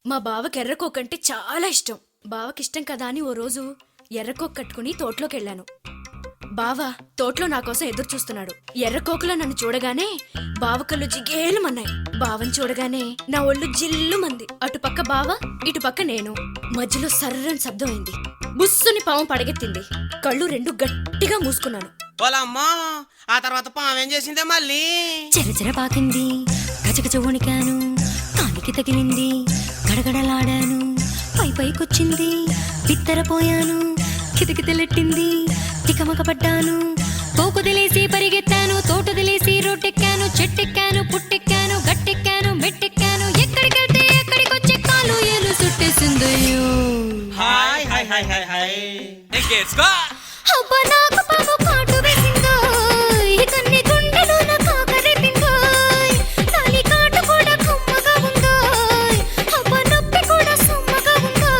మా బావకి ఎర్రకోకంటే చాలా ఇష్టం. బావకిష్టం కదా అని ఓ రోజు ఎర్రకోక కట్టుకుని తోటలోకి వెళ్ళాను. బావ తోటలో నా కోసం ఎదురు చూస్తున్నాడు. ఎర్రకోకలో నన్ను చూడగానే బావ కళ్ళు జిగేలుమన్నాయి. బావని చూడగానే నా ఒళ్ళు జిల్లుమంది. అటుపక్క బావ, ఇటుపక్క నేను. మధ్యలో సర్రని శబ్దం అయింది. బుస్సుని పాము పడగెత్తింది. కళ్ళు రెండు గట్టిగా మూసుకున్నాను. ఆ తర్వాత పాము ఏం చేసిందే మళ్ళీ చెరచెర పాకింది. గజగజ వణికాను. కాలికి తగిలింది. గడగడలాడాను. పైకొచ్చింది. బిత్తరపోయాను. కితకితలెట్టింది. తికమక పడ్డాను. తోకుదిలేసి పరిగెత్తాను. తోటదిలేసి రోడ్డెక్కాను. చెట్టెక్కాను. పుట్టెక్కాను. గట్టెక్కాను. మెట్టెక్కాను. ఎక్కడికెళ్తే ఎక్కడికొచ్చే కాలు ఏలు చుట్టేసిందయ్యో. Hi hi hi hi hi అబ్బా నాకు పాము కాటు వేసిందో. కన్ని గుండెలోన కాకరేపిందో. తాలి కాటు కూడా కమ్మగా ఉందో. అబ్బా నొప్పి కూడా సమ్మగా ఉందో.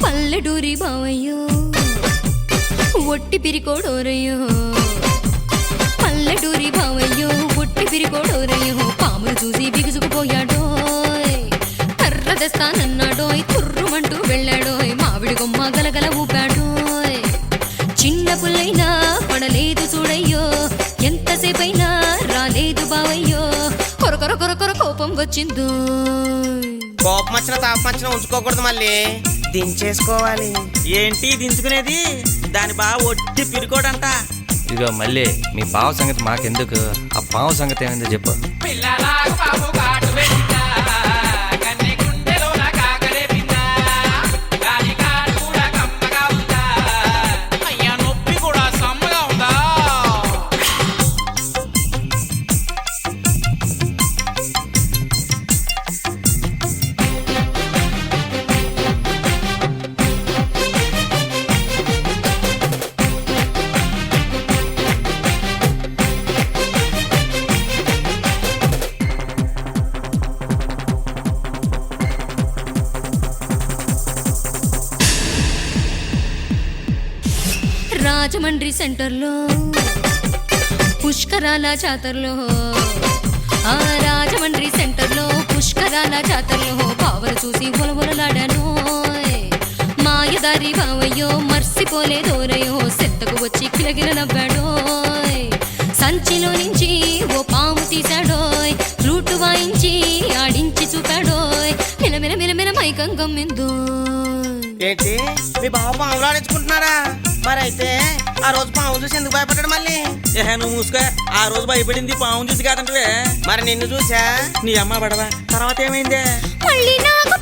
పల్లెటూరి బావయ్యో ఒట్టి పిరికోడోరయ్యో. పల్లెటూరి బావయ్యో ఒట్టి పిరికోడోరయ్యో. పామును చూసి బిగుసుకుపోయాడోయ్. కర్ర తెస్తానన్నాడోయ్. తుర్రుమంటూ వెళ్ళాడోయ్. మామిడి కొమ్మ గలగల ఊపాడోయ్. చిన్న పుల్లైనా పడలేదు చూడయ్యో. ఎంతసేపైనా రాలేదు బావయ్యో. కొరకొర కొరకొర కోపం వచ్చిందో. కోపం వచ్చిన తాపం వచ్చిన ఉంచుకోకూడదు, మళ్ళీ దించేసుకోవాలి. ఏంటి దించుకునేది? దాని బావ ఒట్టి పిరుకోడంట. ఇదిగో మళ్ళీ మీ బావ సంగతి మాకెందుకు, ఆ పావు సంగతి ఏమైందో చెప్పు. అయ్యా నొప్పి కూడా సమ్మగా ఉందా? రాజమండ్రి సెంటర్లో పుష్కరాల జాతరలో. ఆ రాజమండ్రి సెంటర్లో పుష్కరాల జాతరలో బావను చూసి ఒలవొలలాడాను. మాయదారి బావయ్యో మర్సిపోలేదోరయ్యో. సెత్తకు వచ్చి కిలకిల నవ్వాడోయ్. సంచిలో నుంచి ఓ పాము తీశాడోయ్. ఫ్లూటు వాయించి ఆడించి చూపాడోయ్. మిలమిల మిలమిల మైకం గమ్మిందో. ఏంటి మీ బావ పాములు ఆడించుకుంటున్నారా? మరైతే ఆ రోజు పాము చూసి ఎందుకు భయపడ్డాడు మళ్ళీ? నువ్వు మూసుకో. ఆ రోజు భయపడింది పాము చూసి కాదంటే. మరి నిన్ను చూసా. నీ అమ్మ పడవా. తర్వాత ఏమైందే? మళ్ళీ నాకు